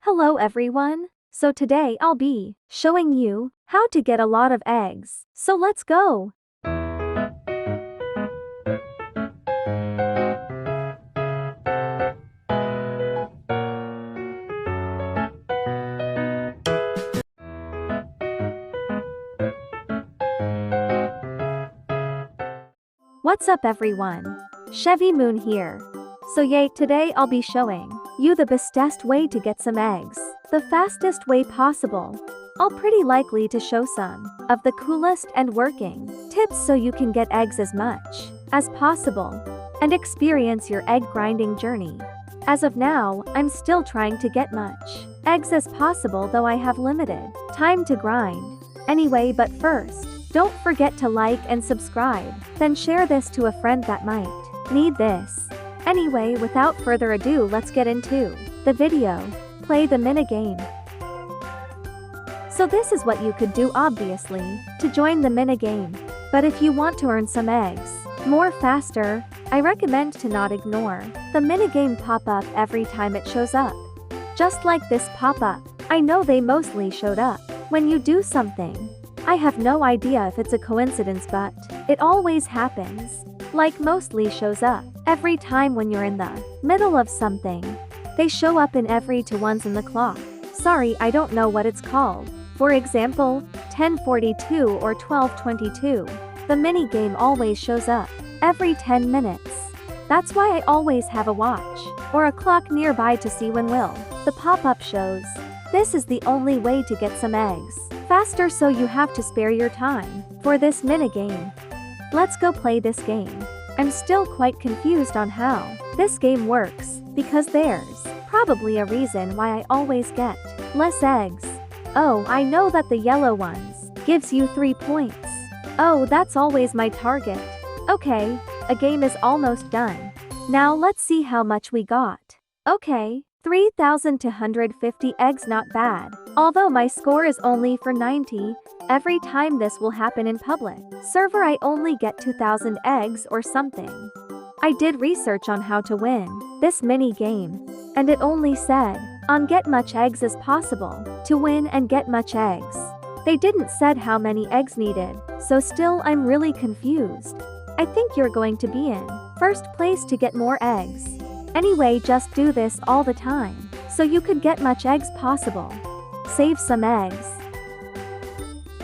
Hello everyone. So today I'll be showing you how to get a lot of eggs. So let's go. What's up everyone? Chevy Moon here. So yay, today I'll be showing you the bestest way to get some eggs. The fastest way possible. I'll pretty likely to show some of the coolest and working tips so you can get eggs as much as possible and experience your egg grinding journey. As of now, I'm still trying to get much eggs as possible, though I have limited time to grind. Anyway, but first, don't forget to like and subscribe, then share this to a friend that might need this. Anyway, without further ado, let's get into the video. Play the minigame. So this is what you could do obviously to join the minigame. But if you want to earn some eggs more faster, I recommend to not ignore the minigame pop-up every time it shows up. Just like this pop-up. I know they mostly showed up when you do something. I have no idea if it's a coincidence, but it always happens. Like mostly shows up every time when you're in the middle of something. They show up in every to ones in the clock. Sorry, I don't know what it's called. For example, 10:42 or 12:22. The minigame always shows up every 10 minutes. That's why I always have a watch or a clock nearby to see when will the pop-up shows. This is the only way to get some eggs faster, so you have to spare your time for this minigame. Let's go play this game. I'm still quite confused on how this game works, because there's probably a reason why I always get less eggs. Oh, I know that the yellow ones gives you 3 points. Oh, that's always my target. Okay, a game is almost done. Now let's see how much we got. Okay, 3,250 eggs, not bad. Although my score is only for 90, every time this will happen in public server I only get 2,000 eggs or something. I did research on how to win this mini game, and it only said on get much eggs as possible to win and get much eggs. They didn't said how many eggs needed, so still I'm really confused. I think you're going to be in first place to get more eggs. Anyway, just do this all the time so you could get much eggs possible. Save some eggs.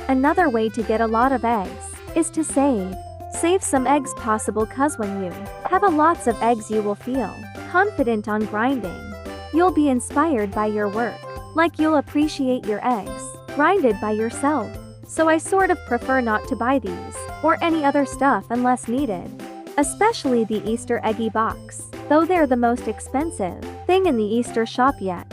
Another way to get a lot of eggs is to save. Save some eggs possible, cause when you have a lots of eggs you will feel confident on grinding. You'll be inspired by your work, like you'll appreciate your eggs grinded by yourself. So I sort of prefer not to buy these or any other stuff unless needed. Especially the Easter eggy box, though they're the most expensive thing in the Easter shop yet.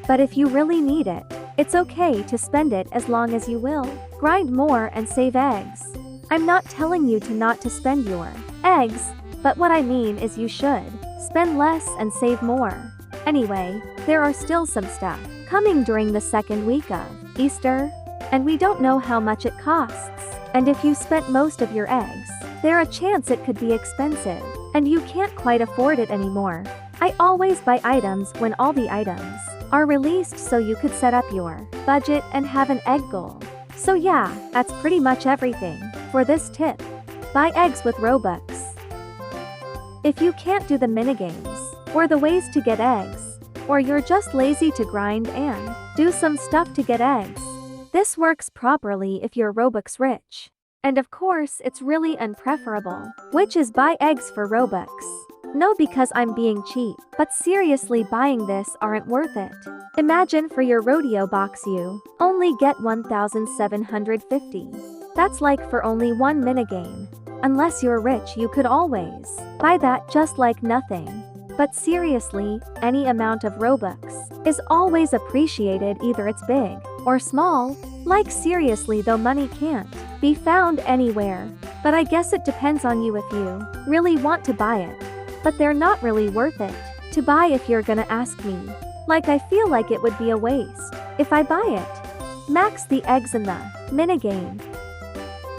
But if you really need it, it's okay to spend it as long as you will grind more and save eggs. I'm not telling you to not to spend your eggs, but what I mean is you should spend less and save more. Anyway, there are still some stuff coming during the second week of Easter, and we don't know how much it costs. And if you spent most of your eggs, there's a chance it could be expensive, and you can't quite afford it anymore. I always buy items when all the items are released, so you could set up your budget and have an egg goal. So yeah, that's pretty much everything for this tip. Buy eggs with Robux. If you can't do the minigames or the ways to get eggs, or you're just lazy to grind and do some stuff to get eggs, this works properly if you're Robux rich. And of course, it's really unpreferable, which is buy eggs for Robux. No, because I'm being cheap, but seriously, buying this aren't worth it. Imagine for your rodeo box you only get 1,750. That's like for only one minigame. Unless you're rich, you could always buy that just like nothing. But seriously, any amount of Robux is always appreciated, either it's big or small. Like seriously though, money can't be found anywhere. But I guess it depends on you if you really want to buy it. But they're not really worth it to buy if you're gonna ask me. Like, I feel like it would be a waste if I buy it. Max the eggs in the minigame.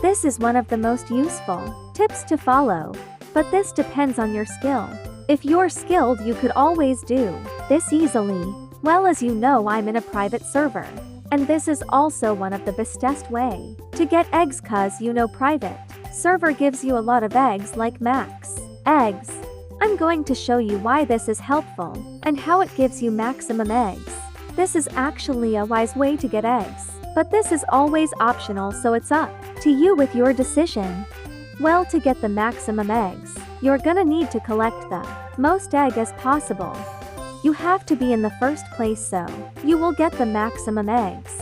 This is one of the most useful tips to follow, but this depends on your skill. If you're skilled, you could always do this easily. Well, as you know, I'm in a private server. And this is also one of the bestest way to get eggs, cause you know private server gives you a lot of eggs like max eggs. I'm going to show you why this is helpful and how it gives you maximum eggs. This is actually a wise way to get eggs, but this is always optional, so it's up to you with your decision. Well, to get the maximum eggs, you're gonna need to collect the most egg as possible. You have to be in the first place so you will get the maximum eggs.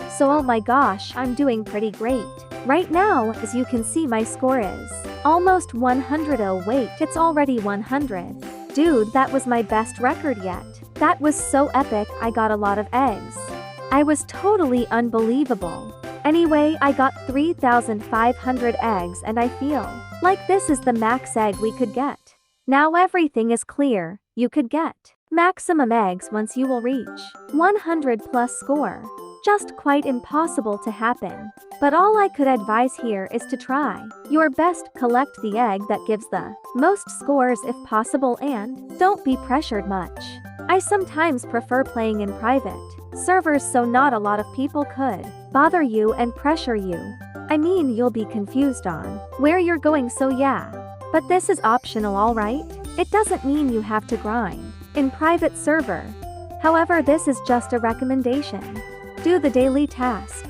So oh my gosh, I'm doing pretty great. Right now, as you can see, my score is almost 100. Oh wait, it's already 100. Dude, that was my best record yet. That was so epic. I got a lot of eggs. I was totally unbelievable. Anyway, I got 3,500 eggs and I feel like this is the max egg we could get. Now everything is clear. You could get maximum eggs once you will reach 100 plus score. Just quite impossible to happen. But all I could advise here is to try your best, collect the egg that gives the most scores if possible, and don't be pressured much. I sometimes prefer playing in private servers so not a lot of people could bother you and pressure you. I mean, you'll be confused on where you're going, so yeah. But this is optional, alright? It doesn't mean you have to grind in private server. However, this is just a recommendation. Do the daily task.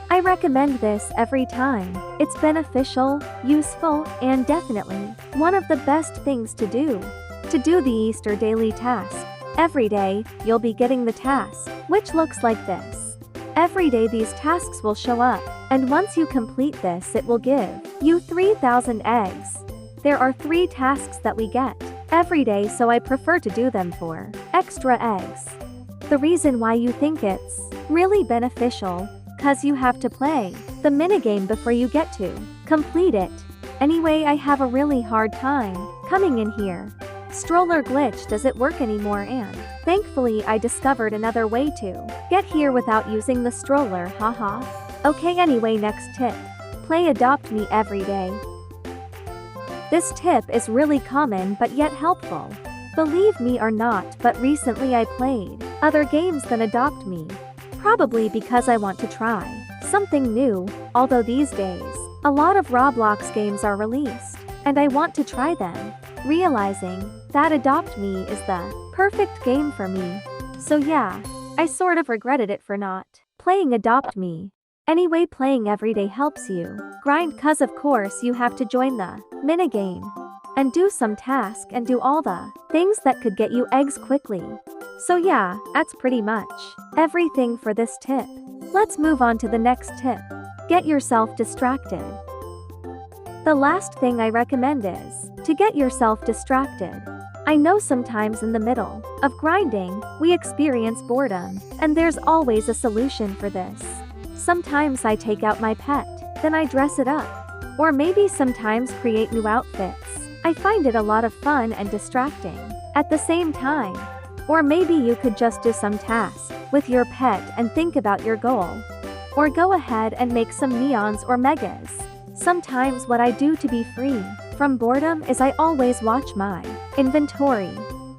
I recommend this every time. It's beneficial, useful, and definitely one of the best things to do. To do the Easter daily task. Every day, you'll be getting the task, which looks like this. Every day these tasks will show up, and once you complete this, it will give you 3,000 eggs. There are 3 tasks that we get every day, so I prefer to do them for extra eggs. The reason why you think it's really beneficial, cause you have to play the minigame before you get to complete it. Anyway, I have a really hard time coming in here. Stroller glitch, does it work anymore? And thankfully I discovered another way to get here without using the stroller, haha. Okay, anyway, next tip. Play Adopt Me every day. This tip is really common but yet helpful. Believe me or not, but recently I played other games than Adopt Me. Probably because I want to try something new, although these days, a lot of Roblox games are released, and I want to try them, realizing that Adopt Me is the perfect game for me. So yeah, I sort of regretted it for not playing Adopt Me. Anyway, playing every day helps you grind, cause of course you have to join the minigame and do some task and do all the things that could get you eggs quickly. So yeah, that's pretty much everything for this tip. Let's move on to the next tip. Get yourself distracted. The last thing I recommend is to get yourself distracted. I know sometimes in the middle of grinding, we experience boredom, and there's always a solution for this. Sometimes I take out my pet, then I dress it up. Or maybe sometimes create new outfits. I find it a lot of fun and distracting at the same time. Or maybe you could just do some task with your pet and think about your goal. Or go ahead and make some neons or megas. Sometimes what I do to be free from boredom is I always watch my inventory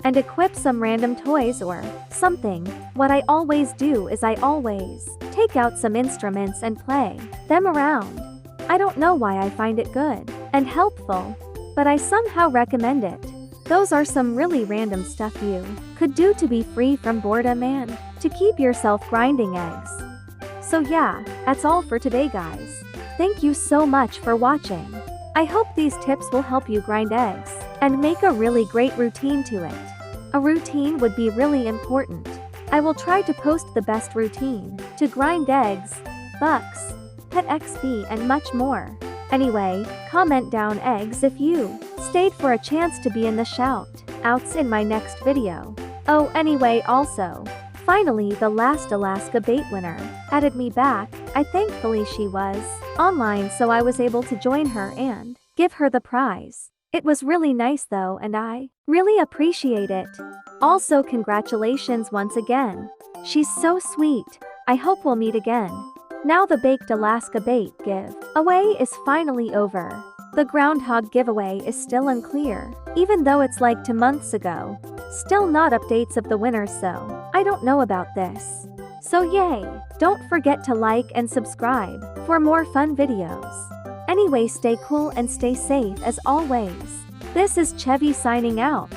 and equip some random toys or something. What I always do is I always take out some instruments and play them around. I don't know why I find it good and helpful, but I somehow recommend it. Those are some really random stuff you could do to be free from boredom and to keep yourself grinding eggs. So yeah, that's all for today, guys. Thank you so much for watching. I hope these tips will help you grind eggs and make a really great routine to it. A routine would be really important. I will try to post the best routine to grind eggs, bucks, pet XP, and much more. Anyway, comment down eggs if you stayed for a chance to be in the shout-outs in my next video. Oh, anyway, also, finally the last Alaska bait winner added me back. Thankfully she was online, so I was able to join her and give her the prize. It was really nice though, and I really appreciate it. Also, congratulations once again. She's so sweet. I hope we'll meet again. Now the baked Alaska bait giveaway is finally over. The groundhog giveaway is still unclear, even though it's like 2 months ago. Still not updates of the winners, so I don't know about this. So yay! Don't forget to like and subscribe for more fun videos. Anyway, stay cool and stay safe as always. This is Chevy signing out.